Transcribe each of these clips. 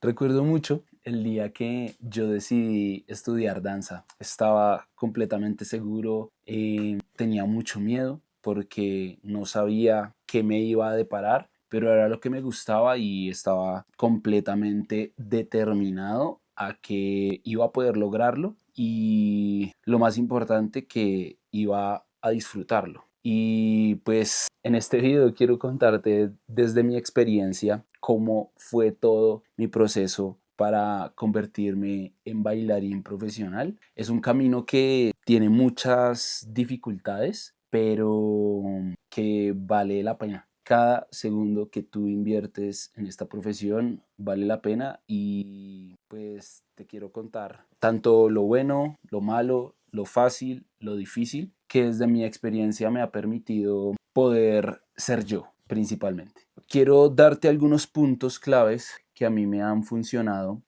Recuerdo mucho el día que yo decidí estudiar danza. Estaba completamente seguro, tenía mucho miedo porque no sabía qué me iba a deparar, pero era lo que me gustaba y estaba completamente determinado a que iba a poder lograrlo y lo más importante que iba a disfrutarlo. Y pues en este video quiero contarte desde mi experiencia cómo fue todo mi proceso para convertirme en bailarín profesional. Es un camino que tiene muchas dificultades, pero que vale la pena. Cada segundo que tú inviertes en esta profesión vale la pena y pues te quiero contar tanto lo bueno, lo malo, lo fácil, lo difícil, que desde mi experiencia me ha permitido poder ser yo principalmente. Quiero darte algunos puntos claves que a mí me han funcionado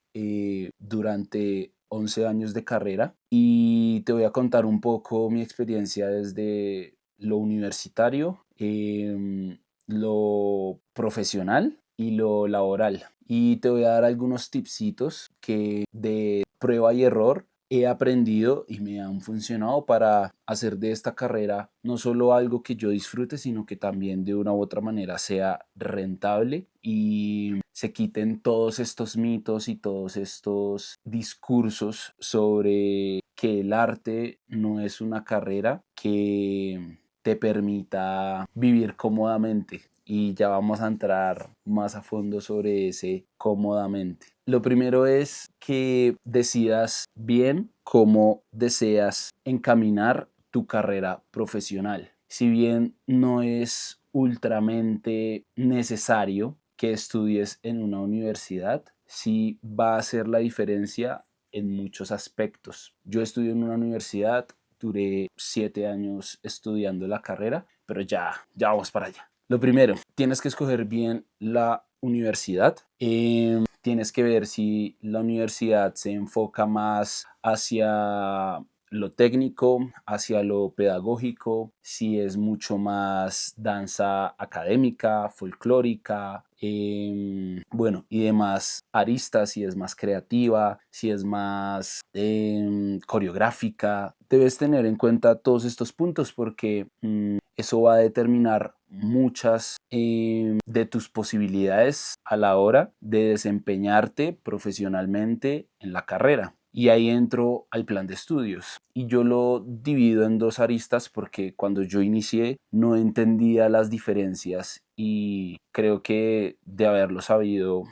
durante 11 años de carrera y te voy a contar un poco mi experiencia desde lo universitario, lo profesional y lo laboral. Y te voy a dar algunos tipsitos que de prueba y error he aprendido y me han funcionado para hacer de esta carrera no solo algo que yo disfrute, sino que también de una u otra manera sea rentable y se quiten todos estos mitos y todos estos discursos sobre que el arte no es una carrera que te permita vivir cómodamente. Y ya vamos a entrar más a fondo sobre ese cómodamente. Lo primero es que decidas bien cómo deseas encaminar tu carrera profesional. Si bien no es ultramente necesario que estudies en una universidad, sí va a hacer la diferencia en muchos aspectos. Yo estudié en una universidad, duré 7 años estudiando la carrera, pero ya vamos para allá. Lo primero, tienes que escoger bien la universidad. Tienes que ver si la universidad se enfoca más hacia lo técnico, hacia lo pedagógico, si es mucho más danza académica, folclórica, bueno, y demás aristas, si es más creativa, si es más coreográfica. Debes tener en cuenta todos estos puntos porque eso va a determinar muchas de tus posibilidades a la hora de desempeñarte profesionalmente en la carrera. Y ahí entro al plan de estudios. Y yo lo divido en dos aristas porque cuando yo inicié no entendía las diferencias y creo que de haberlo sabido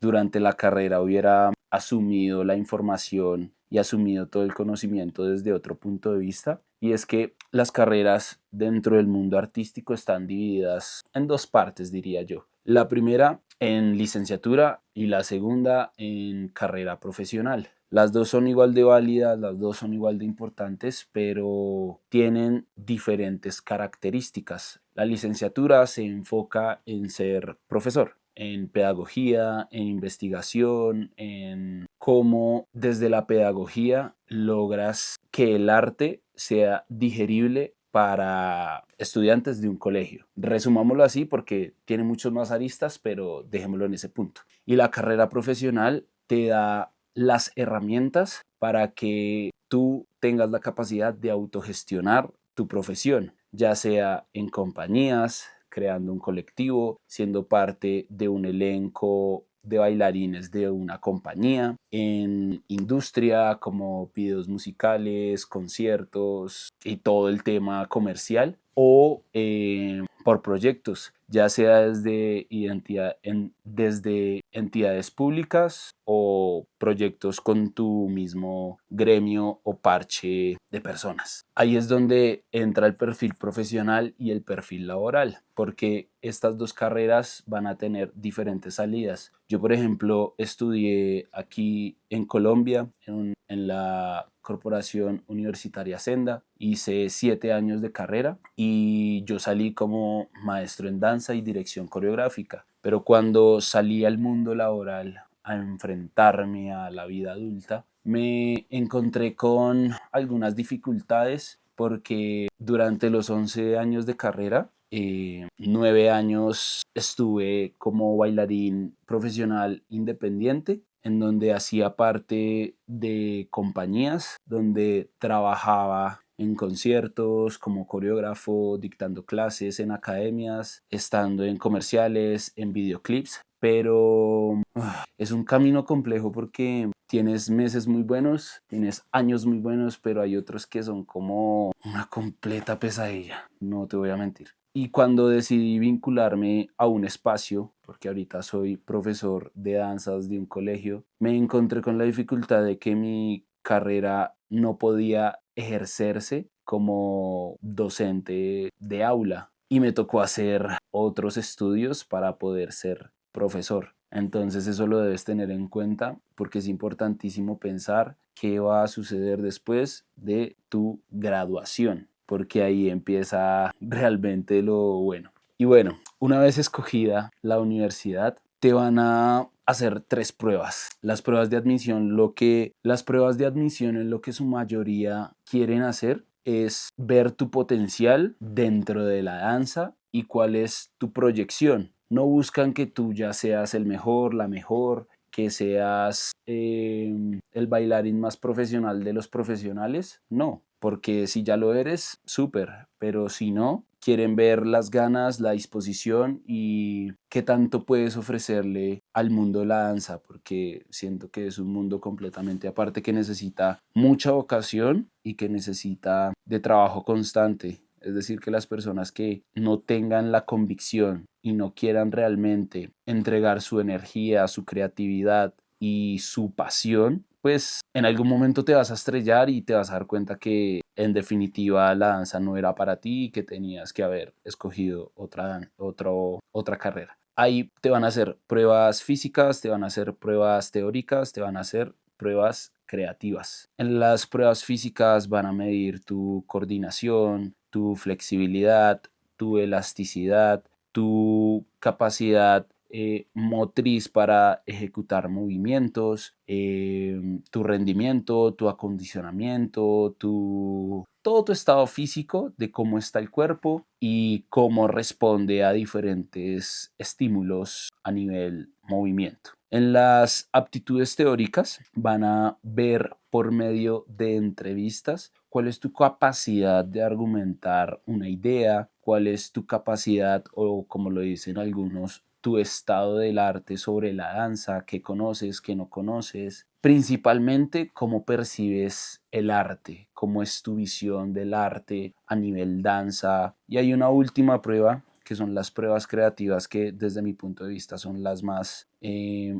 durante la carrera hubiera asumido la información y asumido todo el conocimiento desde otro punto de vista. Y es que las carreras dentro del mundo artístico están divididas en dos partes, diría yo. La primera en licenciatura y la segunda en carrera profesional. Las dos son igual de válidas, las dos son igual de importantes, pero tienen diferentes características. La licenciatura se enfoca en ser profesor, en pedagogía, en investigación, en cómo desde la pedagogía logras que el arte sea digerible para estudiantes de un colegio. Resumámoslo así porque tiene muchos más aristas, pero dejémoslo en ese punto. Y la carrera profesional te da las herramientas para que tú tengas la capacidad de autogestionar tu profesión, ya sea en compañías, creando un colectivo, siendo parte de un elenco de bailarines de una compañía, en industria como videos musicales, conciertos y todo el tema comercial, o por proyectos, ya sea desde entidades públicas o proyectos con tu mismo gremio o parche de personas. Ahí es donde entra el perfil profesional y el perfil laboral, porque estas dos carreras van a tener diferentes salidas. Yo, por ejemplo, estudié aquí en Colombia, en la Corporación Universitaria Senda, hice 7 años de carrera y yo salí como maestro en danza y dirección coreográfica, pero cuando salí al mundo laboral a enfrentarme a la vida adulta, me encontré con algunas dificultades porque durante los 11 años de carrera 9 años estuve como bailarín profesional independiente, en donde hacía parte de compañías, donde trabajaba en conciertos como coreógrafo, dictando clases en academias, estando en comerciales, en videoclips, pero es un camino complejo porque tienes meses muy buenos, tienes años muy buenos, pero hay otros que son como una completa pesadilla, no te voy a mentir. Y cuando decidí vincularme a un espacio, porque ahorita soy profesor de danzas de un colegio, me encontré con la dificultad de que mi carrera no podía ejercerse como docente de aula y me tocó hacer otros estudios para poder ser profesor. Entonces eso lo debes tener en cuenta porque es importantísimo pensar qué va a suceder después de tu graduación, porque ahí empieza realmente lo bueno. Y bueno, una vez escogida la universidad, te van a hacer 3 pruebas. Las pruebas de admisión en lo que su mayoría quieren hacer es ver tu potencial dentro de la danza y cuál es tu proyección. No buscan que tú ya seas el mejor, la mejor, que seas el bailarín más profesional de los profesionales. No, porque si ya lo eres, súper, pero si no, quieren ver las ganas, la disposición y qué tanto puedes ofrecerle al mundo de la danza, porque siento que es un mundo completamente aparte que necesita mucha vocación y que necesita de trabajo constante. Es decir, que las personas que no tengan la convicción y no quieran realmente entregar su energía, su creatividad y su pasión, pues en algún momento te vas a estrellar y te vas a dar cuenta que en definitiva la danza no era para ti y que tenías que haber escogido otra carrera. Ahí te van a hacer pruebas físicas, te van a hacer pruebas teóricas, te van a hacer pruebas creativas. En las pruebas físicas van a medir tu coordinación, tu flexibilidad, tu elasticidad, tu capacidad motriz para ejecutar movimientos, tu rendimiento, tu acondicionamiento, todo tu estado físico de cómo está el cuerpo y cómo responde a diferentes estímulos a nivel movimiento. En las aptitudes teóricas van a ver por medio de entrevistas cuál es tu capacidad de argumentar una idea, cuál es tu capacidad o como lo dicen algunos, tu estado del arte sobre la danza, qué conoces, qué no conoces, principalmente cómo percibes el arte, cómo es tu visión del arte a nivel danza. Y hay una última prueba que son las pruebas creativas que desde mi punto de vista son las más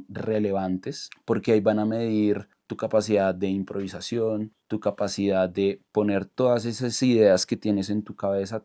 relevantes, porque ahí van a medir tu capacidad de improvisación, tu capacidad de poner todas esas ideas que tienes en tu cabeza,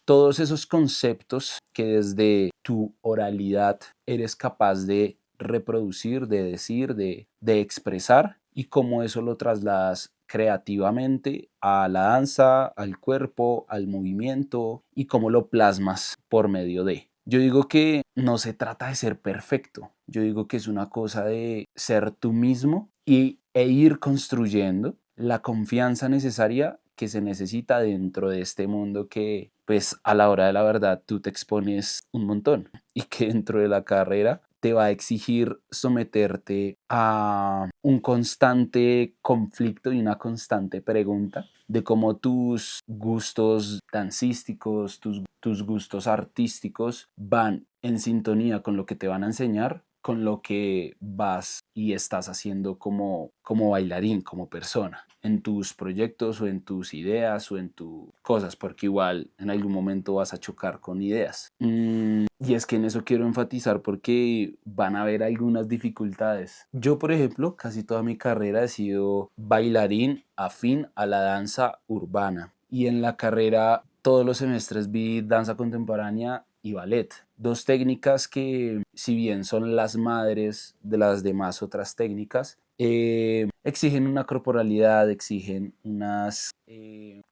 todos esos conceptos que desde tu oralidad eres capaz de reproducir, de decir, de expresar y cómo eso lo trasladas creativamente a la danza, al cuerpo, al movimiento y cómo lo plasmas por medio de. Yo digo que no se trata de ser perfecto, yo digo que es una cosa de ser tú mismo e ir construyendo la confianza necesaria que se necesita dentro de este mundo que pues a la hora de la verdad tú te expones un montón y que dentro de la carrera te va a exigir someterte a un constante conflicto y una constante pregunta de cómo tus gustos dancísticos, tus gustos artísticos van en sintonía con lo que te van a enseñar, con lo que vas y estás haciendo como bailarín, como persona, en tus proyectos o en tus ideas o en tus cosas, porque igual en algún momento vas a chocar con ideas. Y es que en eso quiero enfatizar porque van a haber algunas dificultades. Yo, por ejemplo, casi toda mi carrera he sido bailarín afín a la danza urbana. Y en la carrera todos los semestres vi danza contemporánea y ballet. Dos técnicas que, si bien son las madres de las demás otras técnicas, exigen una corporalidad, exigen unas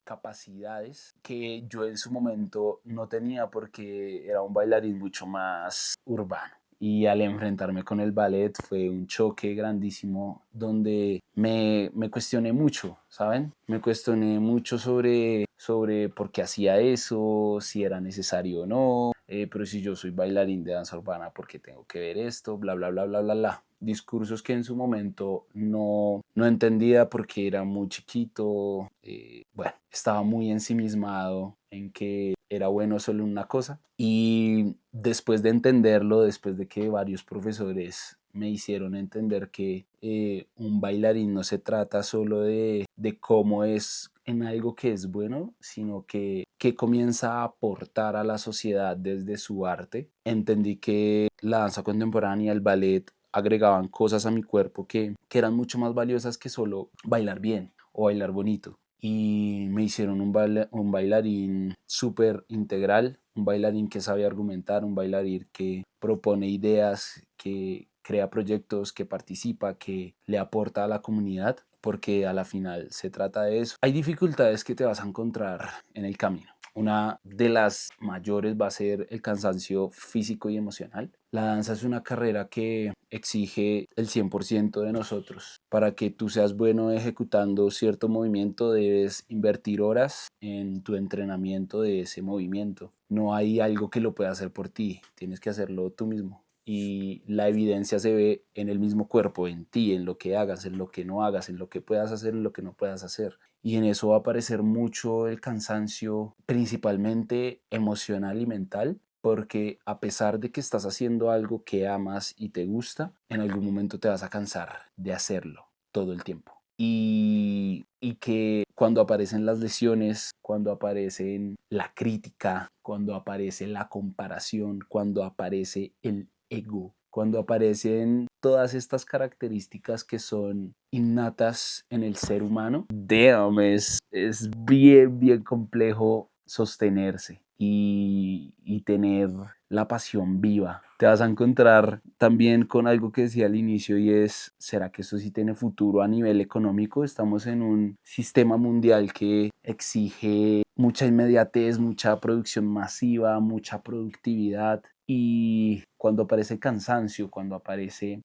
capacidades que yo en su momento no tenía porque era un bailarín mucho más urbano. Y al enfrentarme con el ballet fue un choque grandísimo donde me cuestioné mucho, ¿saben? Me cuestioné mucho sobre por qué hacía eso, si era necesario o no, pero si yo soy bailarín de danza urbana, ¿por qué tengo que ver esto? Bla, bla, bla, bla, bla, bla. Discursos que en su momento no entendía porque era muy chiquito, bueno, estaba muy ensimismado en que era bueno solo una cosa. Y después de entenderlo, después de que varios profesores me hicieron entender que un bailarín no se trata solo de cómo es en algo que es bueno, sino que comienza a aportar a la sociedad desde su arte. Entendí que la danza contemporánea, el ballet, agregaban cosas a mi cuerpo que eran mucho más valiosas que solo bailar bien o bailar bonito. Y me hicieron un bailarín súper integral, un bailarín que sabe argumentar, un bailarín que propone ideas, que crea proyectos, que participa, que le aporta a la comunidad, porque a la final se trata de eso. Hay dificultades que te vas a encontrar en el camino. Una de las mayores va a ser el cansancio físico y emocional. La danza es una carrera que exige el 100% de nosotros. Para que tú seas bueno ejecutando cierto movimiento, debes invertir horas en tu entrenamiento de ese movimiento. No hay algo que lo pueda hacer por ti, tienes que hacerlo tú mismo. Y la evidencia se ve en el mismo cuerpo, en ti, en lo que hagas, en lo que no hagas, en lo que puedas hacer, en lo que no puedas hacer. Y en eso va a aparecer mucho el cansancio, principalmente emocional y mental, porque a pesar de que estás haciendo algo que amas y te gusta, en algún momento te vas a cansar de hacerlo todo el tiempo. Y que cuando aparecen las lesiones, cuando aparecen la crítica, cuando aparece la comparación, cuando aparece el ego, cuando aparecen todas estas características que son innatas en el ser humano, damn, es bien, bien complejo sostenerse y tener la pasión viva. Te vas a encontrar también con algo que decía al inicio y es, ¿será que esto sí tiene futuro a nivel económico? Estamos en un sistema mundial que exige mucha inmediatez, mucha producción masiva, mucha productividad. Y cuando aparece cansancio, cuando aparece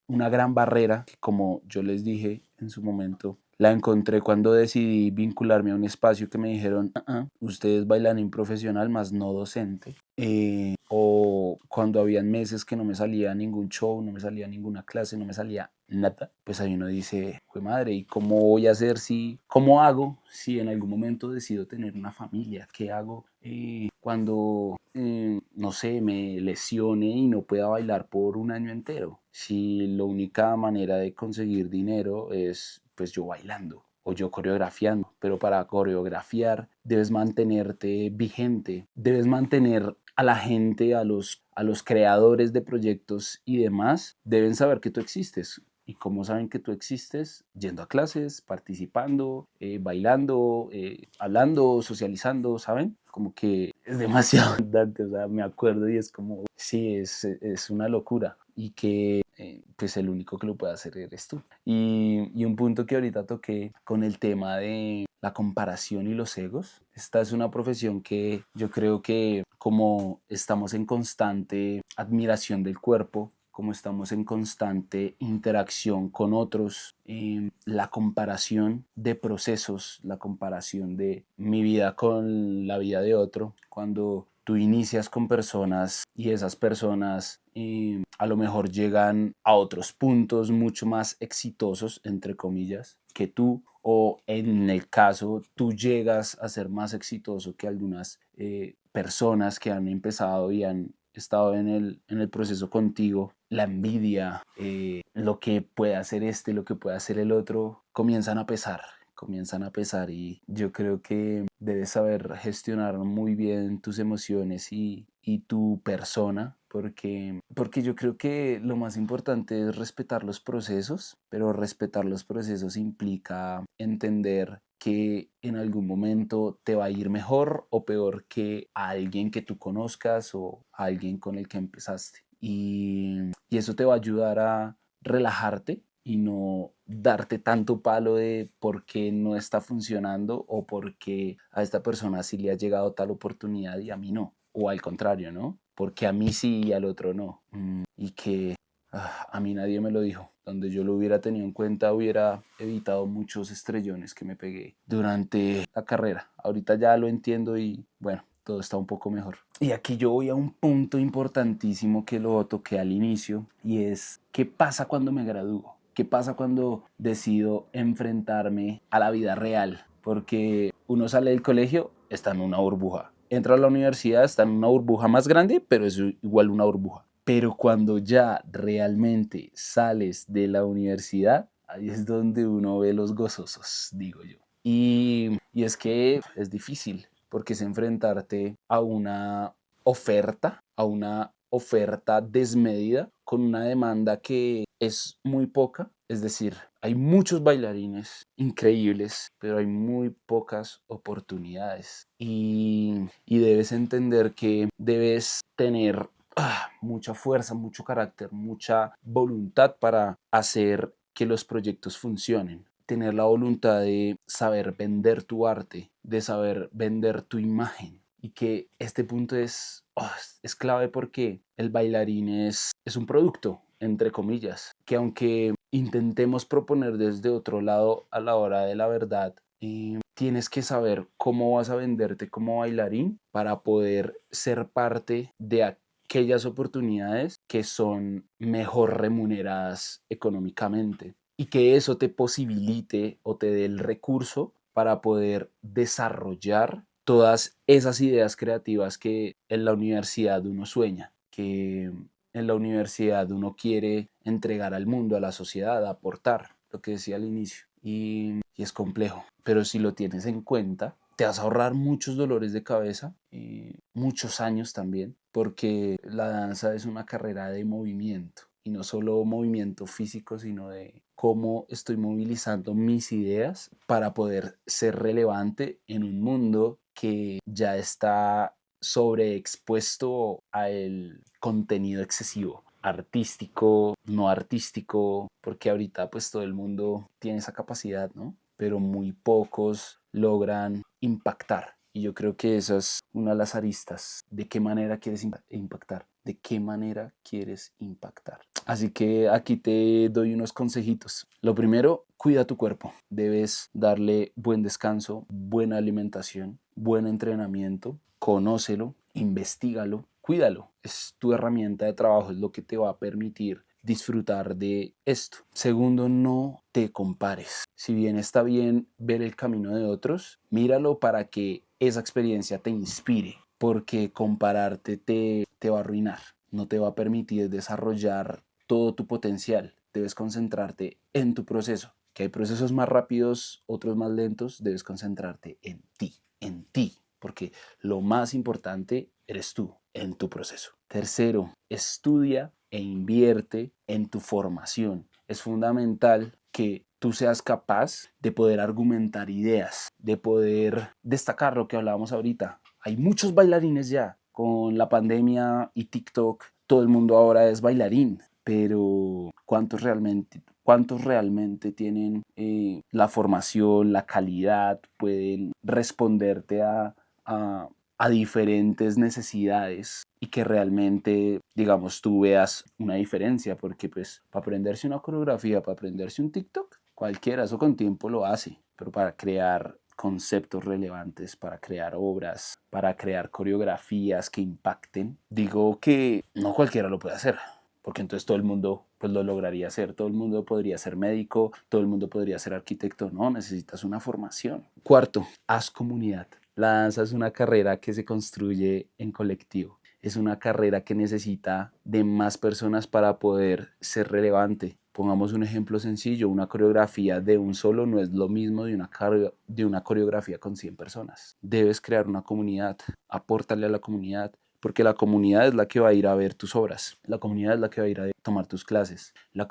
una gran barrera, que como yo les dije en su momento, la encontré cuando decidí vincularme a un espacio que me dijeron, usted es bailarín profesional más no docente. O cuando habían meses que no me salía ningún show, no me salía ninguna clase, no me salía nada, pues ahí uno dice, ¡jue madre! ¿Y cómo voy a hacer cómo hago si en algún momento decido tener una familia? ¿Qué hago cuando, no sé, me lesione y no pueda bailar por un año entero? Si la única manera de conseguir dinero es pues yo bailando o yo coreografiando, pero para coreografiar debes mantenerte vigente, debes mantener a la gente, a los creadores de proyectos y demás, deben saber que tú existes. ¿Y cómo saben que tú existes? Yendo a clases, participando, bailando, hablando, socializando, ¿saben? Como que es demasiado abundante, o sea, me acuerdo y es como, sí, es una locura y que pues el único que lo puede hacer eres tú. Y un punto que ahorita toqué con el tema de la comparación y los egos. Esta es una profesión que yo creo que como estamos en constante admiración del cuerpo, como estamos en constante interacción con otros, la comparación de procesos, la comparación de mi vida con la vida de otro, cuando tú inicias con personas y esas personas a lo mejor llegan a otros puntos mucho más exitosos, entre comillas, que tú, o en el caso tú llegas a ser más exitoso que algunas personas que han empezado y han estado en el proceso contigo, la envidia, lo que puede hacer este, lo que puede hacer el otro, comienzan a pesar y yo creo que debes saber gestionar muy bien tus emociones y tu persona porque yo creo que lo más importante es respetar los procesos, pero respetar los procesos implica entender que en algún momento te va a ir mejor o peor que a alguien que tú conozcas o a alguien con el que empezaste. Y eso te va a ayudar a relajarte y no darte tanto palo de por qué no está funcionando o por qué a esta persona sí le ha llegado tal oportunidad y a mí no. O al contrario, ¿no? porque a mí sí y al otro no. Y que a mí nadie me lo dijo. Donde yo lo hubiera tenido en cuenta, hubiera evitado muchos estrellones que me pegué durante la carrera. Ahorita ya lo entiendo y bueno, todo está un poco mejor. Y aquí yo voy a un punto importantísimo que lo toqué al inicio, y es ¿qué pasa cuando me gradúo? ¿Qué pasa cuando decido enfrentarme a la vida real? Porque uno sale del colegio, está en una burbuja. Entra a la universidad, está en una burbuja más grande, pero es igual una burbuja. Pero cuando ya realmente sales de la universidad, ahí es donde uno ve los gozosos, digo yo. Y es que es difícil, porque es enfrentarte a una oferta desmedida con una demanda que es muy poca. Es decir, hay muchos bailarines increíbles, pero hay muy pocas oportunidades. Y debes entender que debes tener mucha fuerza, mucho carácter, mucha voluntad para hacer que los proyectos funcionen. Tener la voluntad de saber vender tu arte, de saber vender tu imagen. Y que este punto es clave, porque el bailarín es un producto, entre comillas, que aunque intentemos proponer desde otro lado a la hora de la verdad, tienes que saber cómo vas a venderte como bailarín para poder ser parte de aquellas oportunidades que son mejor remuneradas económicamente, y que eso te posibilite o te dé el recurso para poder desarrollar todas esas ideas creativas que en la universidad uno sueña, que en la universidad uno quiere entregar al mundo, a la sociedad, aportar, lo que decía al inicio. Y es complejo, pero si lo tienes en cuenta, te vas a ahorrar muchos dolores de cabeza y muchos años también, porque la danza es una carrera de movimiento, y no solo movimiento físico, sino de cómo estoy movilizando mis ideas para poder ser relevante en un mundo que ya está sobreexpuesto al contenido excesivo, artístico, no artístico, porque ahorita pues todo el mundo tiene esa capacidad, ¿no? Pero muy pocos logran impactar. Y yo creo que esa es una de las aristas. ¿De qué manera quieres impactar? ¿De qué manera quieres impactar? Así que aquí te doy unos consejitos. Lo primero, cuida tu cuerpo. Debes darle buen descanso, buena alimentación, buen entrenamiento. Conócelo, investígalo, cuídalo. Es tu herramienta de trabajo, es lo que te va a permitir disfrutar de esto. Segundo, no te compares. Si bien está bien ver el camino de otros, míralo para que esa experiencia te inspire, porque compararte te va a arruinar, no te va a permitir desarrollar todo tu potencial. Debes concentrarte en tu proceso, que hay procesos más rápidos, otros más lentos. Debes concentrarte en ti, porque lo más importante eres tú en tu proceso. Tercero, estudia e invierte en tu formación. Es fundamental que tú seas capaz de poder argumentar ideas, de poder destacar lo que hablábamos ahorita. Hay muchos bailarines ya. Con la pandemia y TikTok, todo el mundo ahora es bailarín, pero cuántos realmente tienen la formación, la calidad, pueden responderte a diferentes necesidades, y que realmente, digamos, tú veas una diferencia? Porque pues para aprenderse una coreografía, para aprenderse un TikTok, cualquiera, eso con tiempo lo hace, pero para crear conceptos relevantes, para crear obras, para crear coreografías que impacten, digo que no cualquiera lo puede hacer, porque entonces todo el mundo pues lo lograría hacer. Todo el mundo podría ser médico, todo el mundo podría ser arquitecto. No, necesitas una formación. Cuarto, haz comunidad. La danza es una carrera que se construye en colectivo. Es una carrera que necesita de más personas para poder ser relevante. Pongamos un ejemplo sencillo: una coreografía de un solo no es lo mismo de una coreografía con 100 personas. Debes crear una comunidad, apórtale a la comunidad, porque la comunidad es la que va a ir a ver tus obras, la comunidad es la que va a ir a tomar tus clases, la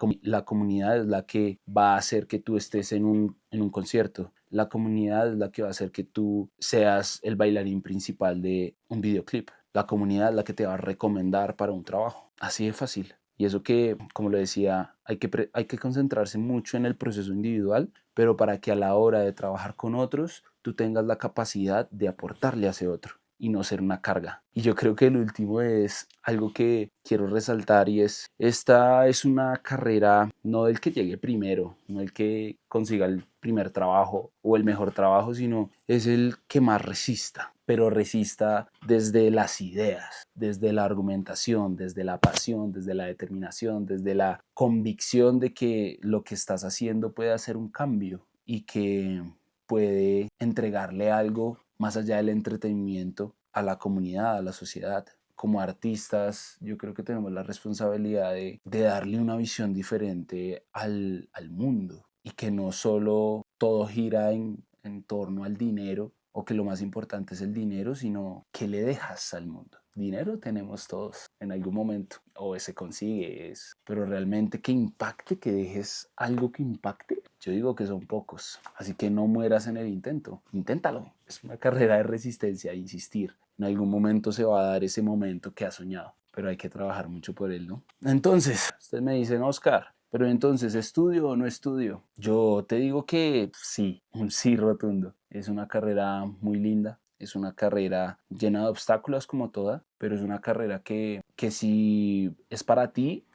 comunidad es la que va a hacer que tú estés en un concierto, la comunidad es la que va a hacer que tú seas el bailarín principal de un videoclip, la comunidad es la que te va a recomendar para un trabajo. Así de fácil. Y eso que, como lo decía, hay que concentrarse mucho en el proceso individual, pero para que a la hora de trabajar con otros, tú tengas la capacidad de aportarle a ese otro. y no ser una carga. Y yo creo que el último es algo que quiero resaltar y es, esta es una carrera no del que llegue primero, no el que consiga el primer trabajo o el mejor trabajo, sino es el que más resista, pero resista desde las ideas, desde la argumentación, desde la pasión, desde la determinación, desde la convicción de que lo que estás haciendo puede hacer un cambio y que puede entregarle algo más allá del entretenimiento a la comunidad, a la sociedad. Como artistas, yo creo que tenemos la responsabilidad de darle una visión diferente al mundo y que no solo todo gira en torno al dinero o que lo más importante es el dinero, sino qué le dejas al mundo. Dinero tenemos todos en algún momento o se consigue, pero realmente que impacte, que dejes algo que impacte, yo digo que son pocos. Así que no mueras en el intento, inténtalo. Es una carrera de resistencia, insistir. En algún momento se va a dar ese momento que has soñado, pero hay que trabajar mucho por él, ¿no? Entonces, ustedes me dicen, Oscar, pero entonces, ¿estudio o no estudio? Yo te digo que sí, un sí rotundo. Es una carrera muy linda, es una carrera llena de obstáculos como toda, pero es una carrera que si es para ti,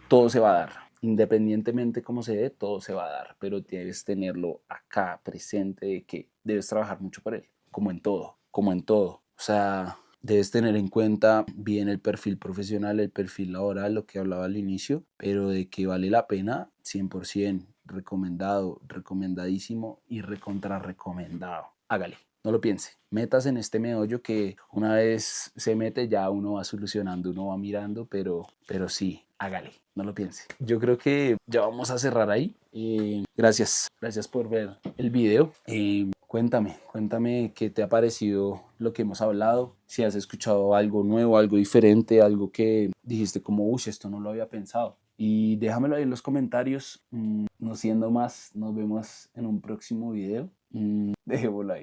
todo se va a dar. Independientemente cómo se dé, todo se va a dar, pero debes tenerlo acá presente de que debes trabajar mucho por él, como en todo, como en todo. O sea, debes tener en cuenta bien el perfil profesional, el perfil laboral, lo que hablaba al inicio, pero de que vale la pena, 100%, recomendado, recomendadísimo y recontra recomendado. Hágale, no lo piense. Metas en este meollo que una vez se mete ya uno va solucionando, uno va mirando, pero sí, hágale, no lo piense. Yo creo que ya vamos a cerrar ahí. Gracias por ver el video. Cuéntame qué te ha parecido lo que hemos hablado, si has escuchado algo nuevo, algo diferente, algo que dijiste como, uy, esto no lo había pensado. Y déjamelo ahí en los comentarios. No siendo más, nos vemos en un próximo video. Dejémoslo ahí.